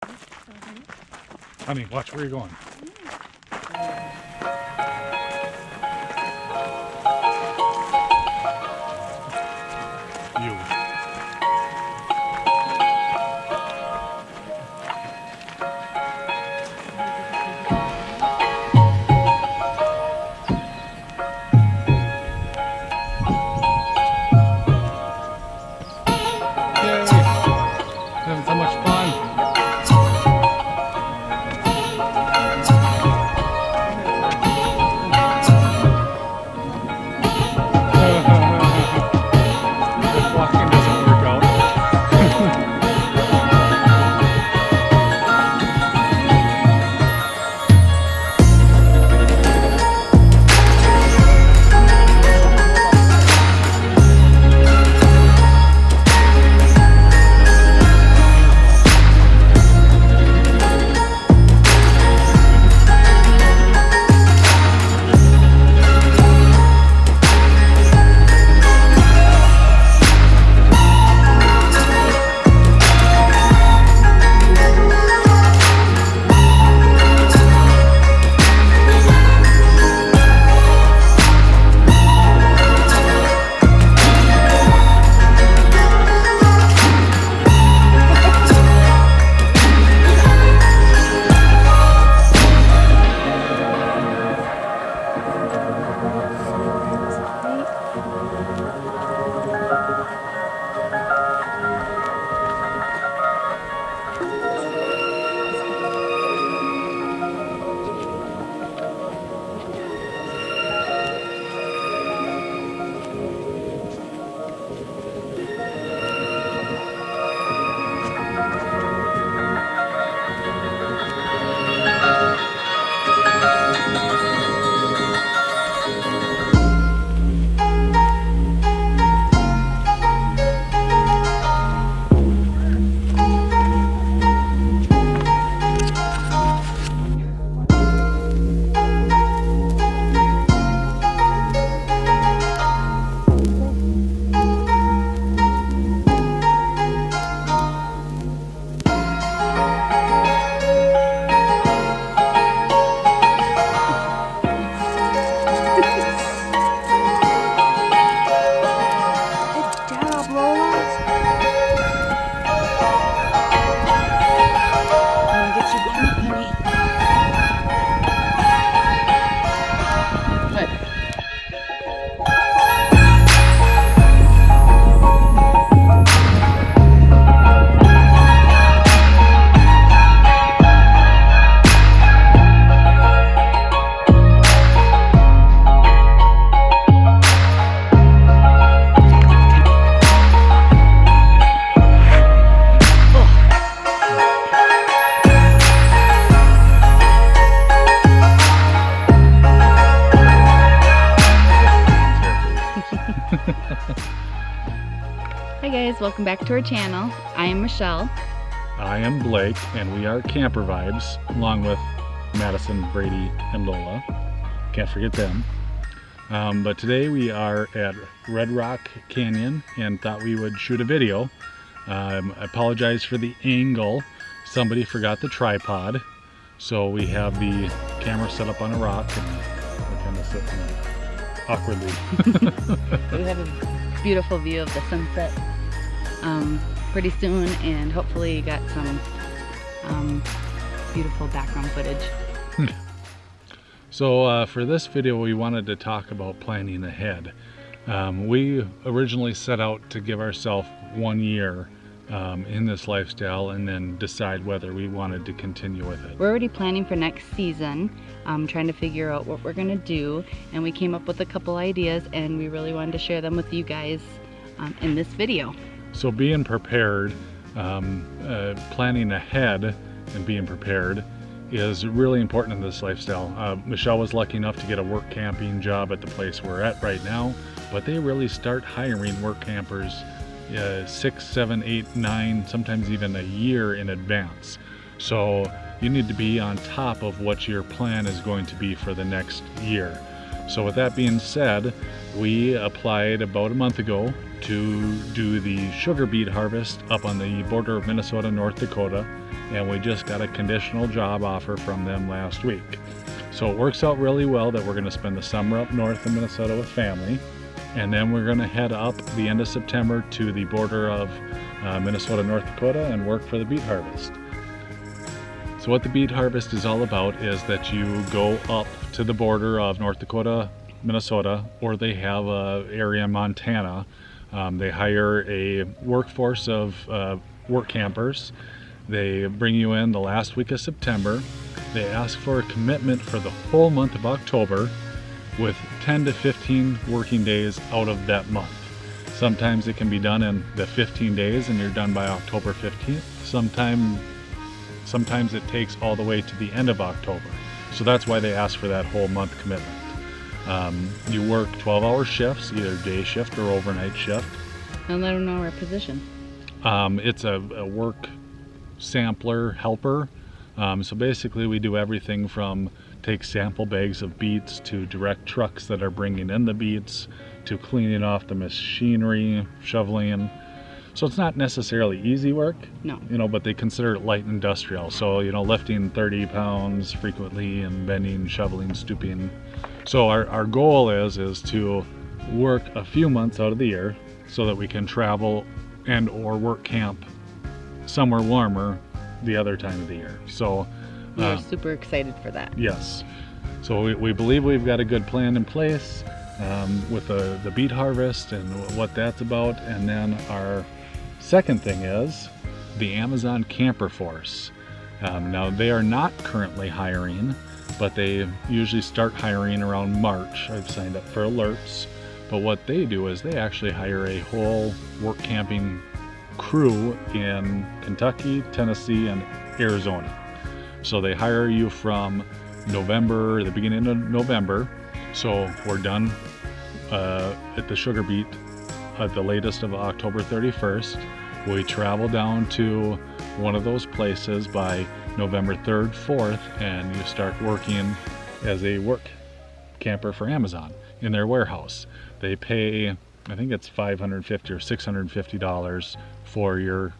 Honey, watch where you're going. You. Yay! Having so much fun. Walking doesn't work out. Hi guys, welcome back to our channel. I am Michelle. I am Blake, and we are Camper Vibes, along with Madison, Brady, and Lola. Can't forget them. But today we are at Red Rock Canyon and thought we would shoot a video. I apologize for the angle. Somebody forgot the tripod. So we have the camera set up on a rock and we're kind of sitting awkwardly. We have a beautiful view of the sunset pretty soon, and hopefully you got some beautiful background footage. So for this video we wanted to talk about planning ahead. We originally set out to give ourselves 1 year in this lifestyle and then decide whether we wanted to continue with it. We're already planning for next season, trying to figure out what we're gonna do, and we came up with a couple ideas and we really wanted to share them with you guys in this video. So being prepared, planning ahead and being prepared is really important in this lifestyle. Michelle was lucky enough to get a work camping job at the place we're at right now, but they really start hiring work campers 6, 7, 8, 9, sometimes even a year in advance. So you need to be on top of what your plan is going to be for the next year. So with that being said, we applied about a month ago to do the sugar beet harvest up on the border of Minnesota, North Dakota, and we just got a conditional job offer from them last week. So it works out really well that we're going to spend the summer up north in Minnesota with family, and then we're going to head up the end of September to the border of Minnesota, North Dakota, and work for the beet harvest. So what the beet harvest is all about is that you go up to the border of North Dakota, Minnesota, or they have an area in Montana. They hire a workforce of work campers. They bring you in the last week of September. They ask for a commitment for the whole month of October with 10 to 15 working days out of that month. Sometimes it can be done in the 15 days and you're done by October 15th. Sometimes it takes all the way to the end of October. So that's why they ask for that whole month commitment. You work 12-hour shifts, either day shift or overnight shift. And let them know our position. It's a work sampler helper. So basically we do everything from take sample bags of beets to direct trucks that are bringing in the beets to cleaning off the machinery, shoveling. So it's not necessarily easy work, No. but they consider it light industrial. So, lifting 30 pounds frequently and bending, shoveling, stooping. So our goal is to work a few months out of the year so that we can travel and or work camp somewhere warmer the other time of the year. So we're super excited for that. Yes. So we believe we've got a good plan in place with the beet harvest and what that's about. And then our second thing is the Amazon Camper Force. Now they are not currently hiring, but they usually start hiring around March. I've signed up for alerts. But what they do is they actually hire a whole work camping crew in Kentucky, Tennessee, and Arizona. So they hire you from November, the beginning of November. So we're done at the sugar beet at the latest of October 31st. We travel down to one of those places by November 3rd, 4th, and you start working as a work camper for Amazon in their warehouse. They pay, I think it's $550 or $650 for your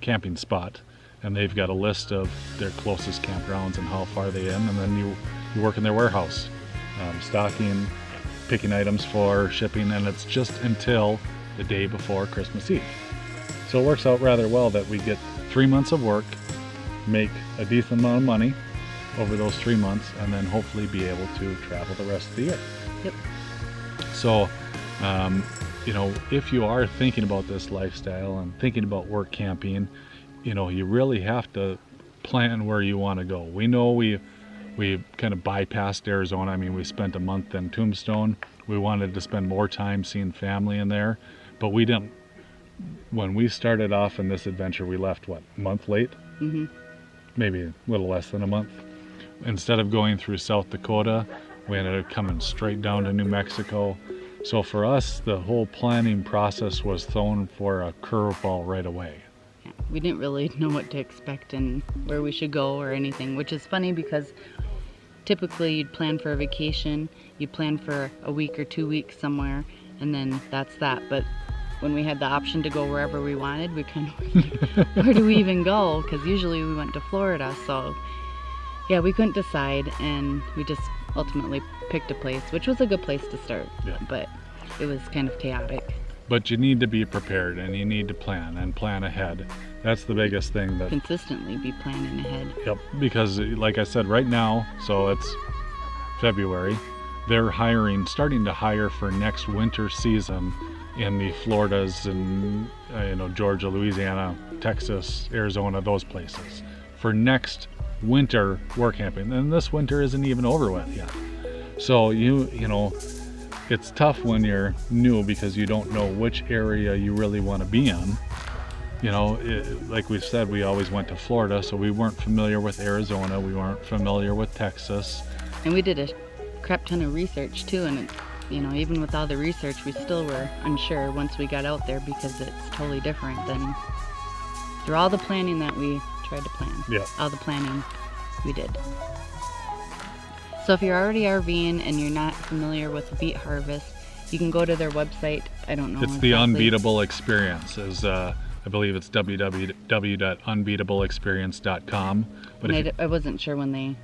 camping spot, and they've got a list of their closest campgrounds and how far they in, and then you work in their warehouse, stocking, picking items for shipping, and it's just until the day before Christmas Eve. So it works out rather well that we get 3 months of work, make a decent amount of money over those 3 months, and then hopefully be able to travel the rest of the year. Yep. So, if you are thinking about this lifestyle and thinking about work camping, you really have to plan where you want to go. We know we kind of bypassed Arizona. I mean, we spent a month in Tombstone. We wanted to spend more time seeing family in there, but we didn't. When we started off in this adventure, we left, a month late? Mm-hmm. Maybe a little less than a month. Instead of going through South Dakota, we ended up coming straight down to New Mexico. So for us, the whole planning process was thrown for a curveball right away. Yeah, we didn't really know what to expect and where we should go or anything, which is funny because typically you'd plan for a vacation, you'd plan for a week or 2 weeks somewhere, and then that's that. But when we had the option to go wherever we wanted, we kind of, where do we even go? Because usually we went to Florida, so yeah, we couldn't decide, and we just ultimately picked a place, which was a good place to start. Yeah. But it was kind of chaotic. But you need to be prepared, and you need to plan ahead. That's the biggest thing. That Consistently be planning ahead. Yep, because like I said, right now, so it's February, they're starting to hire for next winter season in the Floridas and Georgia, Louisiana, Texas, Arizona, those places for next winter work camping. And this winter isn't even over with yet. So it's tough when you're new because you don't know which area you really want to be in. Like we've said, we always went to Florida, so we weren't familiar with Arizona, we weren't familiar with Texas. And we did a crap ton of research too, and even with all the research, we still were unsure once we got out there because it's totally different than through all the planning that we tried to plan. Yeah. All the planning we did. So if you're already RVing and you're not familiar with the beet harvest, You can go to their website. I don't know. It's exactly. the Unbeatable Experience. I believe it's www.unbeatableexperience.com. But I wasn't sure when they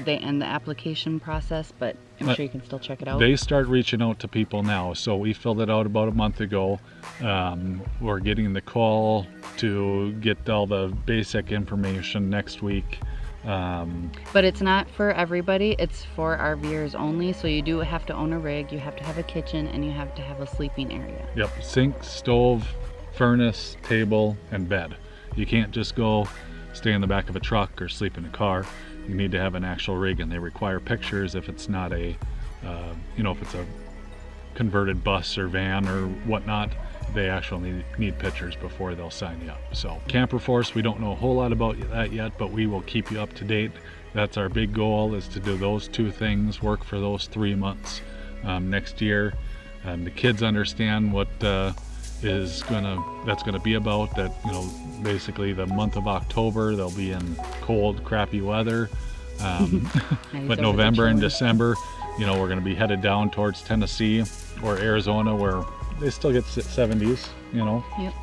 end the application process, but I'm sure you can still check it out. They start reaching out to people now. So we filled it out about a month ago. We're getting the call to get all the basic information next week. But it's not for everybody. It's for RVers only. So you do have to own a rig, you have to have a kitchen, and you have to have a sleeping area. Yep, sink, stove, furnace, table, and bed. You can't just go stay in the back of a truck or sleep in a car. You need to have an actual rig, and they require pictures if it's not a, if it's a converted bus or van or whatnot. They actually need pictures before they'll sign you up. So Camper Force, we don't know a whole lot about that yet, but we will keep you up to date. That's our big goal, is to do those two things, work for those 3 months next year. The kids understand what that's gonna be about. That, basically the month of October they'll be in cold, crappy weather. But November and December, we're gonna be headed down towards Tennessee or Arizona, where they still get 70s, Yep.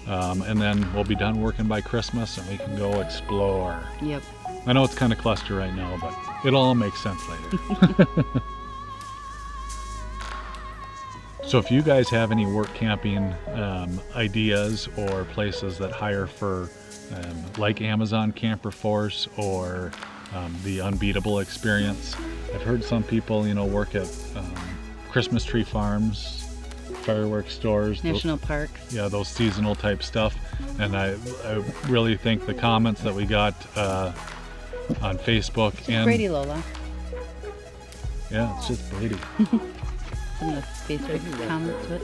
And then we'll be done working by Christmas and we can go explore. Yep. I know it's kind of cluster right now, but it'll all make sense later. So if you guys have any work camping ideas or places that hire for like Amazon Camper Force or the Unbeatable Experience, I've heard some people work at Christmas tree farms, fireworks stores, National parks. Yeah, those seasonal type stuff. And I really think the comments that we got on Facebook It's and Brady, Lola. Yeah, it's just Brady. Some of the Facebook comments to it.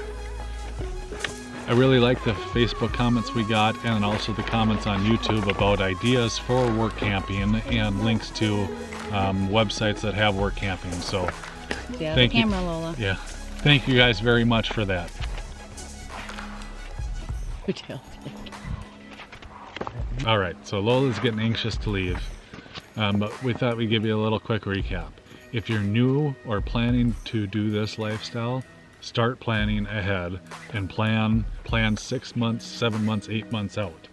I really like the Facebook comments we got, and also the comments on YouTube about ideas for work camping and links to websites that have work camping. So Yeah, thank the you. camera, Lola. Yeah, thank you guys very much for that. Good deal. All right, so Lola's getting anxious to leave, but we thought we'd give you a little quick recap. If you're new or planning to do this lifestyle, start planning ahead and plan 6 months, 7 months, 8 months out.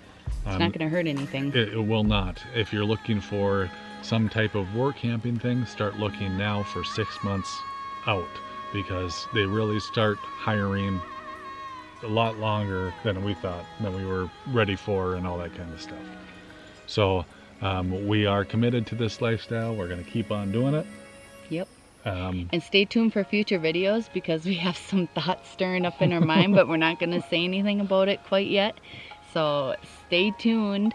It's not going to hurt anything. It will not. If you're looking for some type of work camping thing, start looking now for 6 months out, because they really start hiring a lot longer than we thought, than we were ready for, and all that kind of stuff. So we are committed to this lifestyle. We're going to keep on doing it. Yep. And stay tuned for future videos, because we have some thoughts stirring up in our mind, but we're not going to say anything about it quite yet. So stay tuned,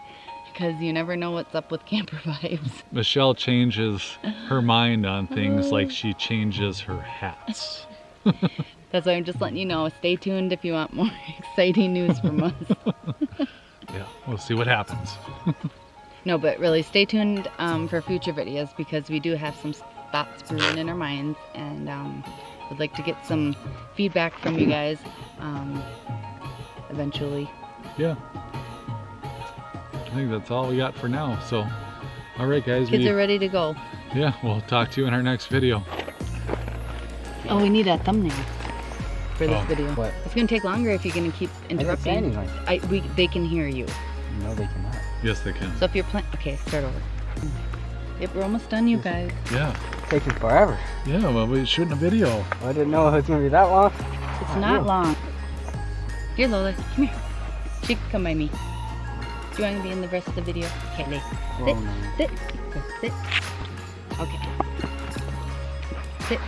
because you never know what's up with Camper Vibes. Michelle changes her mind on things like she changes her hats. That's why I'm just letting you know. Stay tuned if you want more exciting news from us. Yeah, we'll see what happens. No, but really stay tuned for future videos, because we do have some thoughts brewing in our minds, and would like to get some feedback from you guys eventually. Yeah, I think that's all we got for now. So, all right, guys. Kids are ready to go. Yeah, we'll talk to you in our next video. Oh, we need a thumbnail for this video. What? It's going to take longer if you're going to keep interrupting. They can hear you. No, they cannot. Yes, they can. So if you're playing... Okay, start over. Yep, we're almost done, you guys. Yeah. It's taking forever. Yeah, well, we're shooting a video. I didn't know it was going to be that long. It's not long. Here, Lola, come here. She can come by me. Do you want to be in the rest of the video? Okay, lay. Sit, sit, sit. Okay. Sit.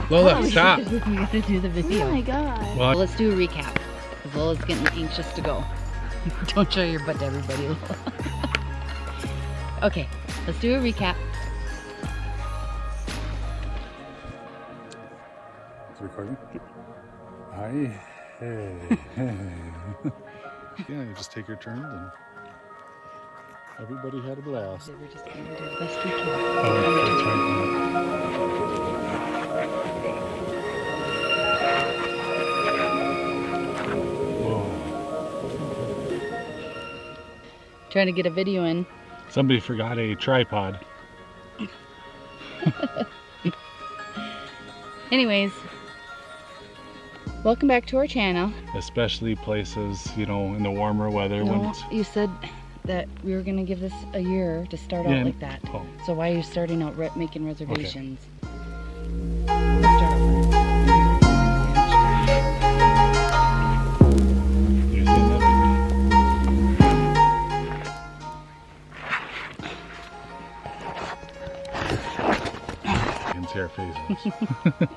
Lola, stop. We have to do the video. Oh my god. Well, Let's do a recap, because Lola's getting anxious to go. Don't show your butt to everybody, Lola. Okay, let's do a recap. It's recording. Hi. Hey. Yeah, you just take your turns, and everybody had a blast. We're just going to do the best we can. Oh, that's right. Whoa. Trying to get a video in. Somebody forgot a tripod. Anyways, Welcome back to our channel. especially places, you know, in the warmer weather when No, it's... you said that we were gonna give this a year to start Yeah, out like that. oh. So why are you starting out making reservations? Let's start over. You see that? You can see our faces.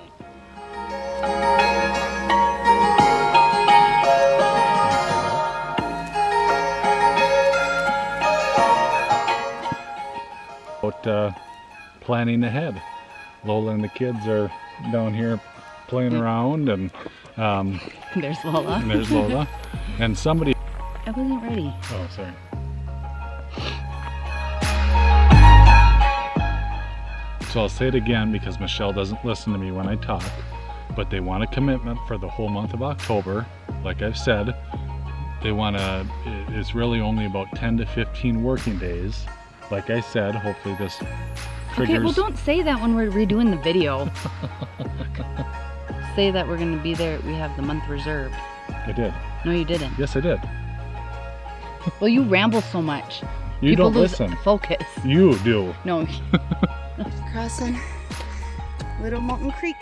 About planning ahead. Lola and the kids are down here playing around, and There's Lola. there's Lola. And somebody... I wasn't ready. Oh, sorry. So I'll say it again because Michelle doesn't listen to me when I talk, but they want a commitment for the whole month of October. Like I've said, they want to, it's really only about 10 to 15 working days. Like I said, hopefully this triggers... Okay, well don't say that when we're redoing the video. Say that we're gonna be there, we have the month reserved. I did. No, you didn't. Yes, I did. Well, you ramble so much. You People don't lose listen. focus. You do. No. Crossing Little Mountain Creek.